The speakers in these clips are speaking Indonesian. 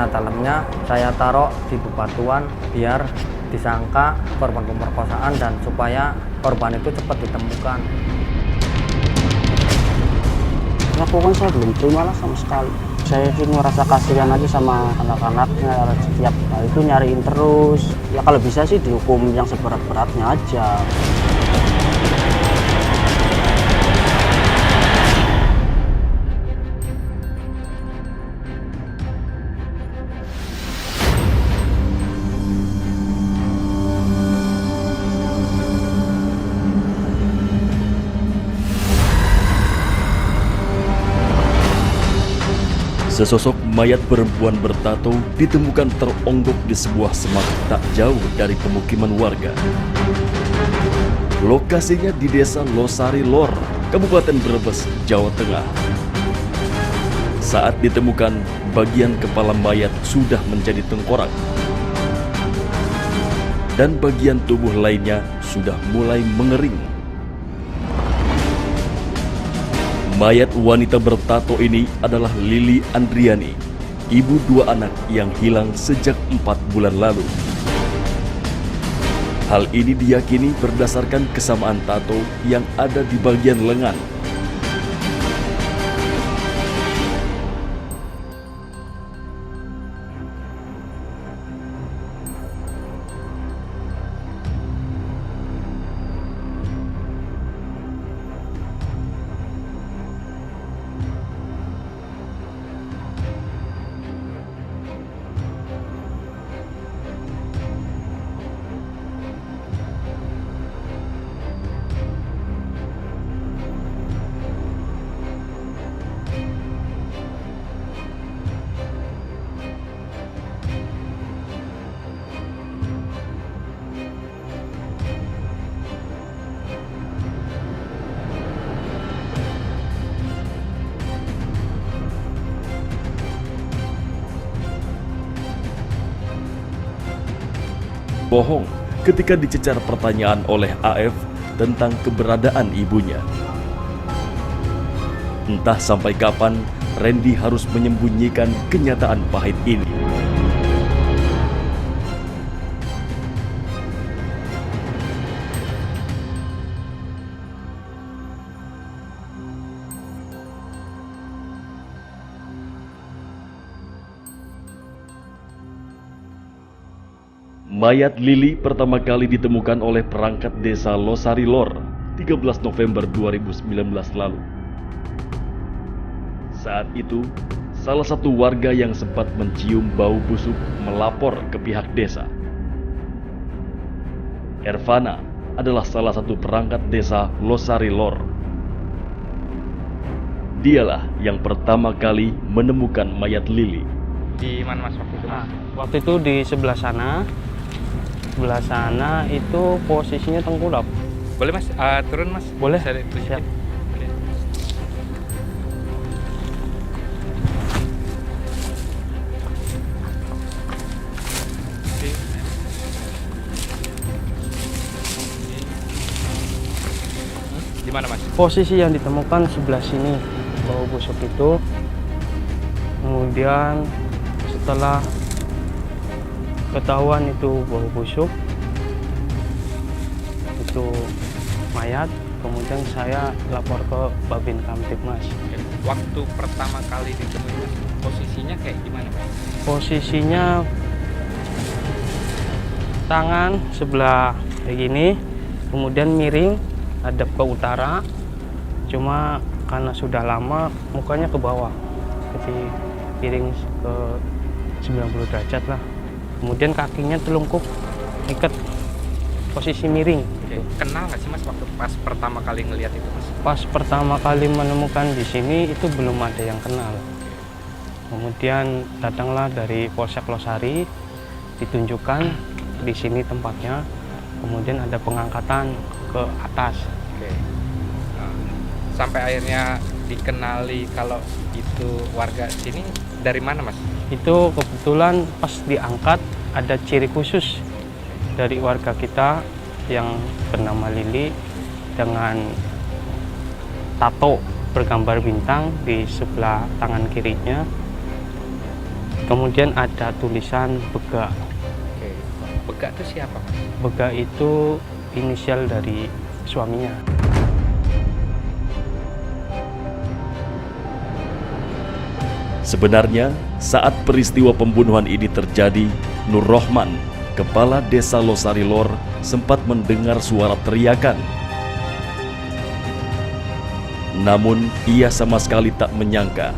dalamnya saya taruh di bebatuan biar disangka korban pemerkosaan dan supaya korban itu cepat ditemukan. Lakukan saya belum terima lah sama sekali. Saya sih merasa kasihan aja sama anak-anaknya, setiap hal itu nyariin terus. Ya kalau bisa sih dihukum yang seberat-beratnya aja. Sesosok mayat perempuan bertato ditemukan teronggok di sebuah semak tak jauh dari pemukiman warga. Lokasinya di Desa Losari Lor, Kabupaten Brebes, Jawa Tengah. Saat ditemukan, bagian kepala mayat sudah menjadi tengkorak. Dan bagian tubuh lainnya sudah mulai mengering. Mayat wanita bertato ini adalah Lili Andriani, ibu dua anak yang hilang sejak 4 bulan lalu. Hal ini diyakini berdasarkan kesamaan tato yang ada di bagian lengan. Bohong ketika dicecar pertanyaan oleh AF tentang keberadaan ibunya. Entah sampai kapan Randy harus menyembunyikan kenyataan pahit ini. Mayat Lili pertama kali ditemukan oleh perangkat desa Losari Lor 13 November 2019 lalu. Saat itu, salah satu warga yang sempat mencium bau busuk melapor ke pihak desa. Ervana adalah salah satu perangkat desa Losari Lor. Dialah yang pertama kali menemukan mayat Lili. Di mana Mas waktu itu? Mas? Waktu itu di sebelah sana. Sebelah sana itu posisinya tengkurap. Boleh Mas, turun Mas? Boleh. Saya tunjukin. Siap. Boleh. Oke. Di mana Mas? Posisi yang ditemukan sebelah sini, bau busuk itu. Kemudian setelah ketahuan itu bau busuk, itu mayat, kemudian saya lapor ke Babin Kamtibmas. Waktu pertama kali ditemuin Mas, posisinya kayak gimana Mas? Posisinya tangan sebelah kayak gini, kemudian miring hadap ke utara, cuma karena sudah lama mukanya ke bawah, jadi piring ke 90 derajat lah. Kemudian kakinya telungkup, ikat posisi miring. Oke. Kenal nggak sih Mas waktu pas pertama kali ngelihat itu Mas? Pas pertama kali menemukan di sini itu belum ada yang kenal. Kemudian datanglah dari Polsek Losari, ditunjukkan di sini tempatnya. Kemudian ada pengangkatan ke atas. Oke. Nah, sampai akhirnya dikenali kalau itu warga sini dari mana Mas? Itu kebetulan pas diangkat ada ciri khusus dari warga kita yang bernama Lili dengan tato bergambar bintang di sebelah tangan kirinya. Kemudian ada tulisan Bega. Oke. Bega itu siapa, Mas? Bega itu inisial dari suaminya. Sebenarnya, saat peristiwa pembunuhan ini terjadi, Nur Rohman, kepala desa Losari Lor, sempat mendengar suara teriakan. Namun, ia sama sekali tak menyangka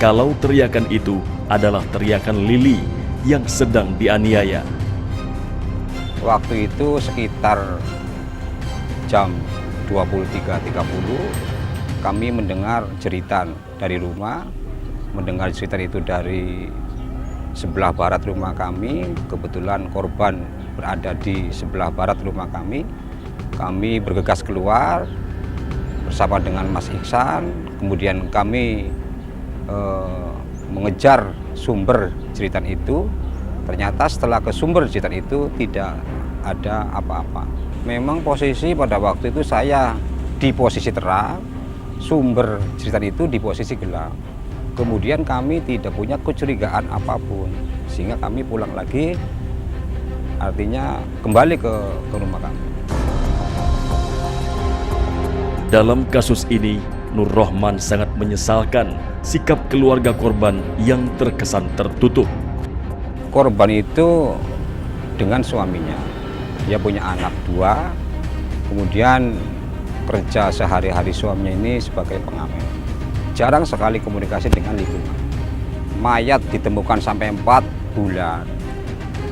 kalau teriakan itu adalah teriakan Lili yang sedang dianiaya. Waktu itu sekitar jam 23.30 kami mendengar jeritan dari rumah. Mendengar jeritan itu dari sebelah barat rumah kami. Kebetulan korban berada di sebelah barat rumah kami. Kami bergegas keluar bersama dengan Mas Iksan. Kemudian kami mengejar sumber jeritan itu. Ternyata setelah ke sumber jeritan itu tidak ada apa-apa. Memang posisi pada waktu itu saya di posisi terang, sumber jeritan itu di posisi gelap. Kemudian kami tidak punya kecurigaan apapun, sehingga kami pulang lagi, artinya kembali ke rumah kami. Dalam kasus ini, Nur Rohman sangat menyesalkan sikap keluarga korban yang terkesan tertutup. Korban itu dengan suaminya, dia punya anak 2, kemudian kerja sehari-hari suaminya ini sebagai pengamen. Jarang sekali komunikasi dengan lingkungan. Mayat ditemukan sampai 4 bulan.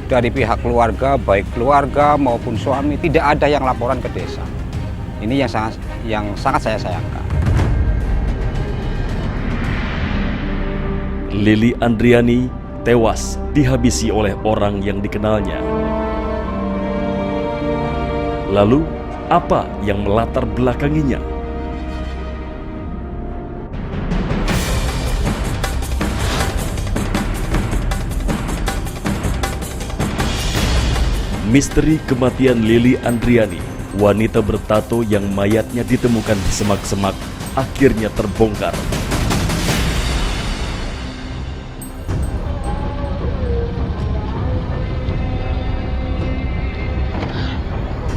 Dari pihak keluarga, baik keluarga maupun suami, tidak ada yang laporan ke desa. Ini yang sangat saya sayangkan. Lili Andriani tewas dihabisi oleh orang yang dikenalnya. Lalu, apa yang melatar belakanginya? Misteri kematian Lili Andriani, wanita bertato yang mayatnya ditemukan di semak-semak, akhirnya terbongkar.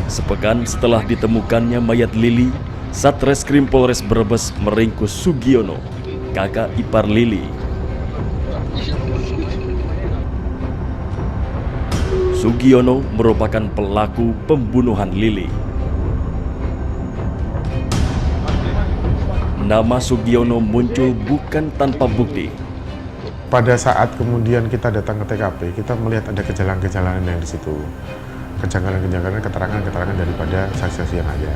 Sepekan setelah ditemukannya mayat Lili, Satreskrim Polres Brebes meringkus Sugiono, kakak ipar Lili. Sugiono merupakan pelaku pembunuhan Lili. Nama Sugiono muncul bukan tanpa bukti. Pada saat kemudian kita datang ke TKP, kita melihat ada kejanggalan-kejanggalan yang di situ. Kejanggalan-kejanggalan keterangan-keterangan daripada saksi-saksi yang ada.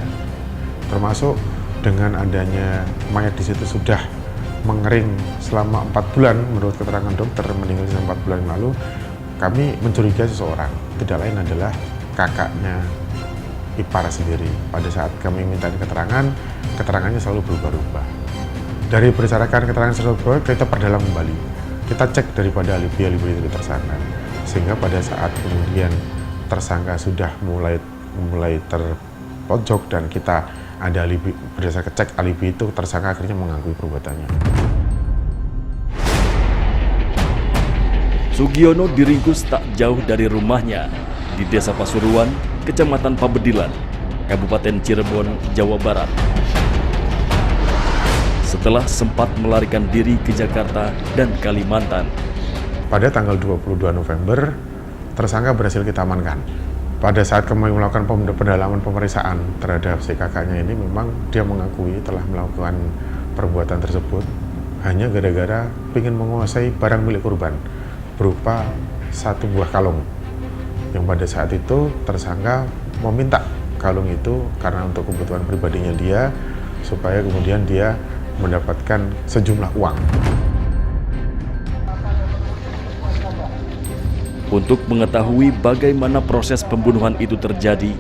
Termasuk dengan adanya mayat di situ sudah mengering selama 4 bulan menurut keterangan dokter, meninggal selama 4 bulan yang lalu. Kami mencurigai seseorang, tidak lain adalah kakaknya ipar sendiri. Pada saat kami minta keterangan, keterangannya selalu berubah-ubah. Dari berdasarkan keterangan tersebut, kita perdalam kembali. Kita cek daripada alibi itu tersangka. Sehingga pada saat kemudian tersangka sudah mulai terpojok dan kita ada alibi, berdasarkan cek alibi itu tersangka akhirnya mengakui perbuatannya. Sugiono diringkus tak jauh dari rumahnya di Desa Pasuruan, Kecamatan Pabedilan, Kabupaten Cirebon, Jawa Barat. Setelah sempat melarikan diri ke Jakarta dan Kalimantan. Pada tanggal 22 November, tersangka berhasil kita amankan. Pada saat kami melakukan pendalaman pemeriksaan terhadap si kakaknya ini, memang dia mengakui telah melakukan perbuatan tersebut hanya gara-gara ingin menguasai barang milik korban berupa 1 buah kalung, yang pada saat itu tersangka meminta kalung itu karena untuk kebutuhan pribadinya dia, supaya kemudian dia mendapatkan sejumlah uang. Untuk mengetahui bagaimana proses pembunuhan itu terjadi,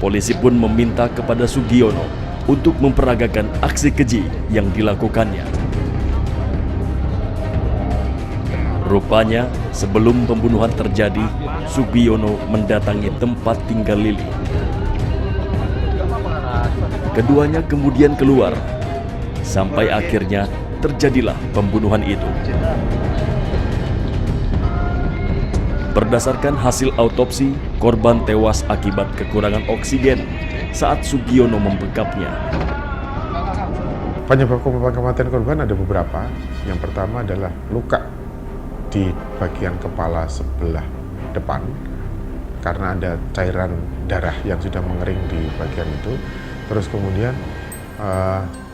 polisi pun meminta kepada Sugiono untuk memperagakan aksi keji yang dilakukannya. Rupanya, sebelum pembunuhan terjadi, Sugiono mendatangi tempat tinggal Lili. Keduanya kemudian keluar, sampai akhirnya terjadilah pembunuhan itu. Berdasarkan hasil autopsi, korban tewas akibat kekurangan oksigen saat Sugiono membekapnya. Penyebab kematian korban ada beberapa. Yang pertama adalah luka di bagian kepala sebelah depan karena ada cairan darah yang sudah mengering di bagian itu. Terus kemudian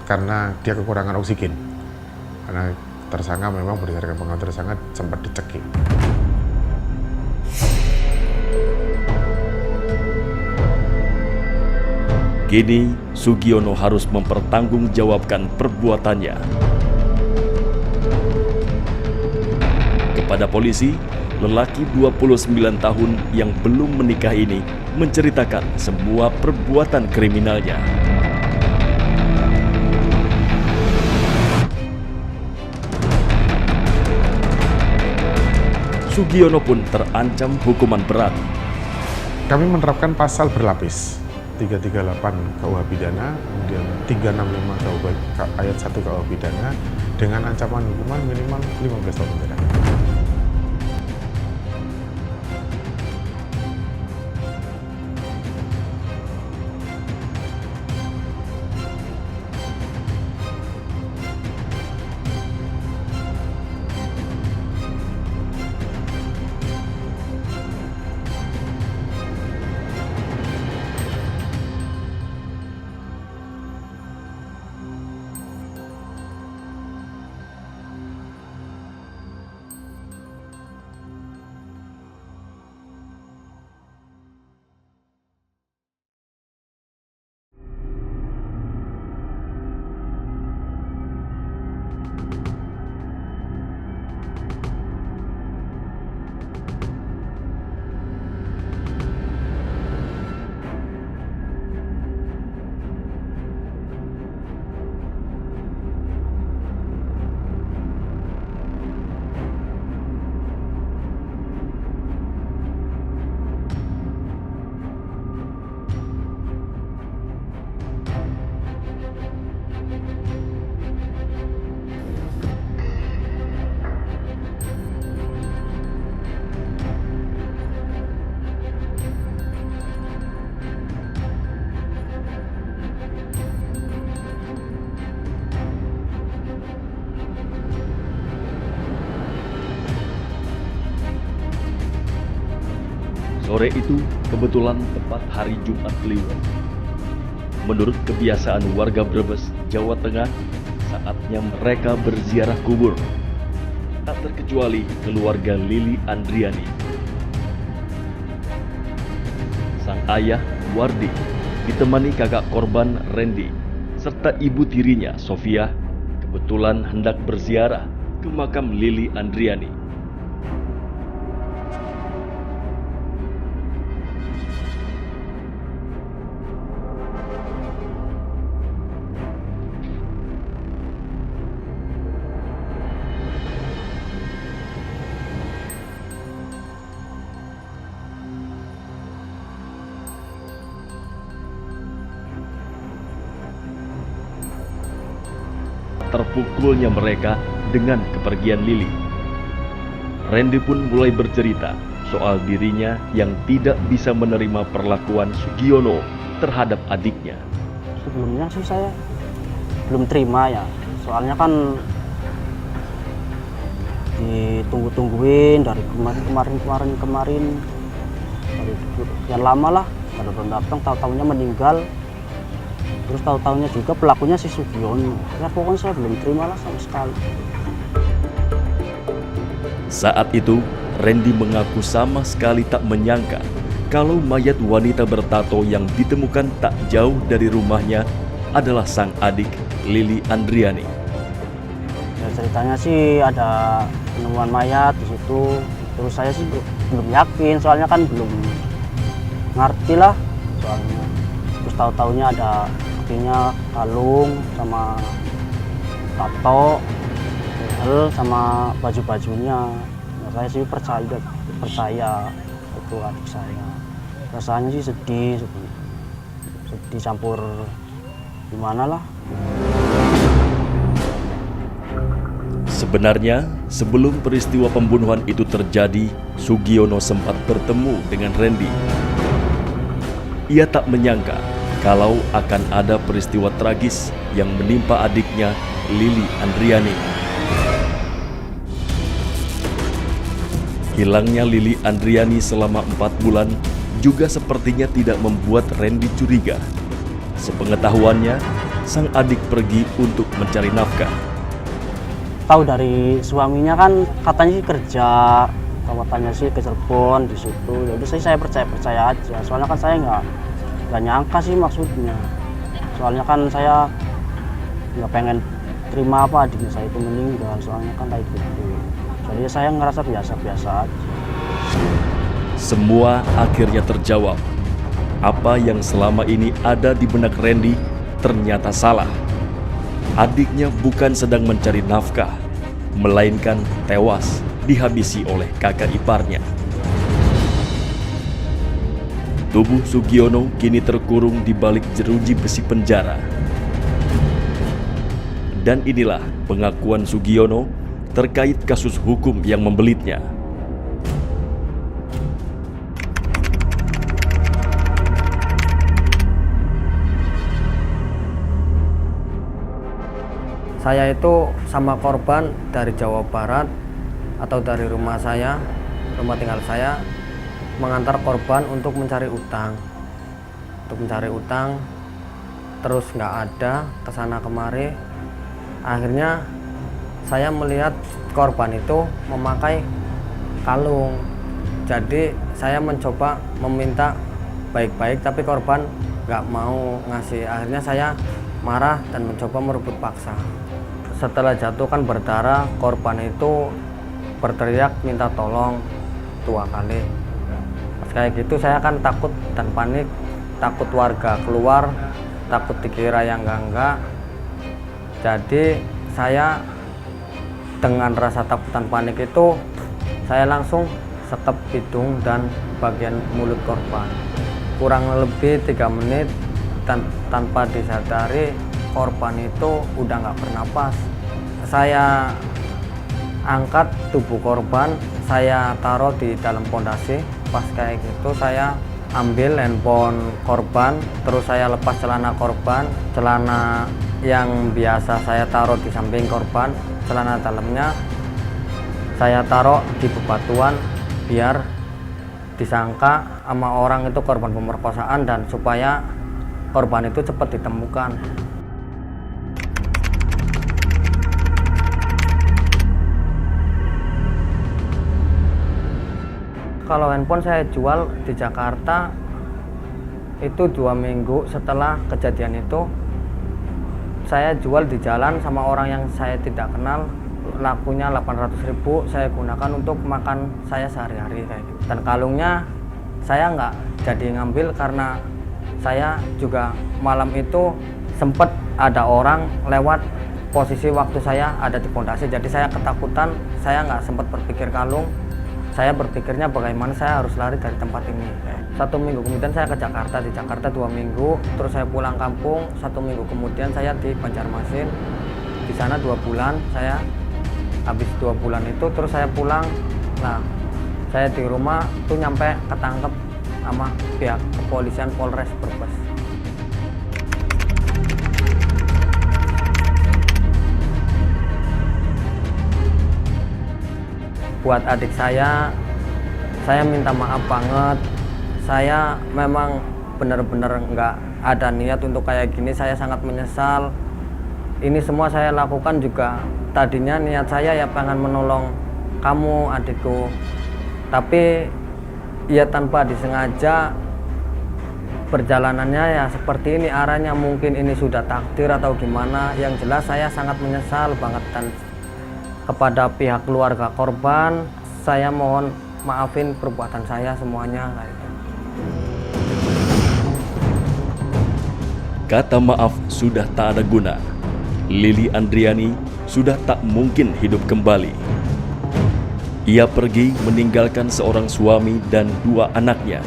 karena dia kekurangan oksigen, karena tersangka memang berdasarkan pengakuan tersangka sempat dicekik. Kini, Sugiono harus mempertanggungjawabkan perbuatannya. Kepada polisi, lelaki 29 tahun yang belum menikah ini menceritakan semua perbuatan kriminalnya. Sugiono pun terancam hukuman berat. Kami menerapkan pasal berlapis, 338 KUH Pidana, kemudian 365 ayat 1 KUH Pidana dengan ancaman hukuman minimal 15 tahun penjara. Sore itu kebetulan tepat hari Jumat Kliwon. Menurut kebiasaan warga Brebes, Jawa Tengah, saatnya mereka berziarah kubur. Tak terkecuali keluarga Lili Andriani. Sang ayah, Wardi, ditemani kakak korban Randy, serta ibu tirinya, Sofia, kebetulan hendak berziarah ke makam Lili Andriani. Terpukulnya mereka dengan kepergian Lili. Randy pun mulai bercerita soal dirinya yang tidak bisa menerima perlakuan Sugiono terhadap adiknya. Sebelumnya sih saya belum terima ya, soalnya kan ditunggu-tungguin dari kemarin dari sekian lama lah, pada datang tahu-tahunya meninggal. Terus tahu-tahunya juga pelakunya si Sugiono. Ya pokoknya saya belum terima lah sama sekali. Saat itu, Randy mengaku sama sekali tak menyangka kalau mayat wanita bertato yang ditemukan tak jauh dari rumahnya adalah sang adik Lili Andriani. Ya, ceritanya sih ada penemuan mayat di situ. Terus saya sih belum yakin, soalnya kan belum ngerti lah soalnya. Terus tahu-tahunya ada kakinya kalung sama tato, sama baju-bajunya. Nah, saya sih percaya itu adik saya. Rasanya sih sedih campur gimana lah. Sebenarnya, sebelum peristiwa pembunuhan itu terjadi, Sugiono sempat bertemu dengan Randy. Ia tak menyangka kalau akan ada peristiwa tragis yang menimpa adiknya, Lili Andriani. Hilangnya Lili Andriani selama 4 bulan juga sepertinya tidak membuat Randy curiga. Sepengetahuannya, sang adik pergi untuk mencari nafkah. Tahu dari suaminya kan katanya sih kerja, katanya sih ke Cirebon di situ. Jadi saya percaya aja. Soalnya kan saya nggak nyangka sih maksudnya. Soalnya kan saya nggak pengen terima apa adiknya saya itu meninggal. Soalnya kan kayak gitu. Jadi saya ngerasa biasa-biasa aja. Semua akhirnya terjawab. Apa yang selama ini ada di benak Randy ternyata salah. Adiknya bukan sedang mencari nafkah, melainkan tewas dihabisi oleh kakak iparnya. Tubuh Sugiono kini terkurung di balik jeruji besi penjara. Dan inilah pengakuan Sugiono terkait kasus hukum yang membelitnya. Saya itu sama korban dari Jawa Barat atau dari rumah tinggal saya, mengantar korban untuk mencari utang. Terus nggak ada, kesana kemari. Akhirnya saya melihat korban itu memakai kalung. Jadi saya mencoba meminta baik-baik, tapi korban nggak mau ngasih. Akhirnya saya marah dan mencoba merebut paksa. Setelah jatuh kan berdarah, korban itu berteriak minta tolong 2 kali. Pas kayak gitu saya kan takut dan panik, takut warga keluar, takut dikira yang enggak. Jadi saya dengan rasa takut dan panik itu, saya langsung sekep hidung dan bagian mulut korban. Kurang lebih 3 menit dan tanpa disadari korban itu udah nggak bernapas. Saya angkat tubuh korban, saya taruh di dalam pondasi. Pas kayak gitu saya ambil handphone korban, terus saya lepas celana korban, celana yang biasa saya taruh di samping korban, celana dalamnya saya taruh di bebatuan biar disangka sama orang itu korban pemerkosaan dan supaya korban itu cepat ditemukan. Kalau handphone saya jual di Jakarta itu 2 minggu setelah kejadian itu, saya jual di jalan sama orang yang saya tidak kenal, lakunya 800.000 saya gunakan untuk makan saya sehari-hari kayak gitu. Dan kalungnya saya nggak jadi ngambil karena saya juga malam itu sempat ada orang lewat posisi waktu saya ada di pondasi, jadi saya ketakutan, saya nggak sempat berpikir kalung. Saya berpikirnya bagaimana saya harus lari dari tempat ini. 1 minggu kemudian saya ke Jakarta, di Jakarta 2 minggu, terus saya pulang kampung. 1 minggu kemudian saya di Banjarmasin, di sana 2 bulan. Saya habis 2 bulan itu terus saya pulang. Nah, saya di rumah tuh nyampe ketangkep sama pihak kepolisian Polres Brebes. Buat adik saya minta maaf banget. Saya memang benar-benar nggak ada niat untuk kayak gini. Saya sangat menyesal. Ini semua saya lakukan juga tadinya niat saya ya pengen menolong kamu adikku. Tapi ya tanpa disengaja perjalanannya ya seperti ini arahnya. Mungkin ini sudah takdir atau gimana. Yang jelas saya sangat menyesal banget dan kepada pihak keluarga korban, saya mohon maafin perbuatan saya semuanya. Kata maaf sudah tak ada guna. Lili Andriani sudah tak mungkin hidup kembali. Ia pergi meninggalkan seorang suami dan 2 anaknya.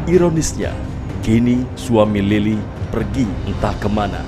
Ironisnya, kini suami Lili pergi entah kemana.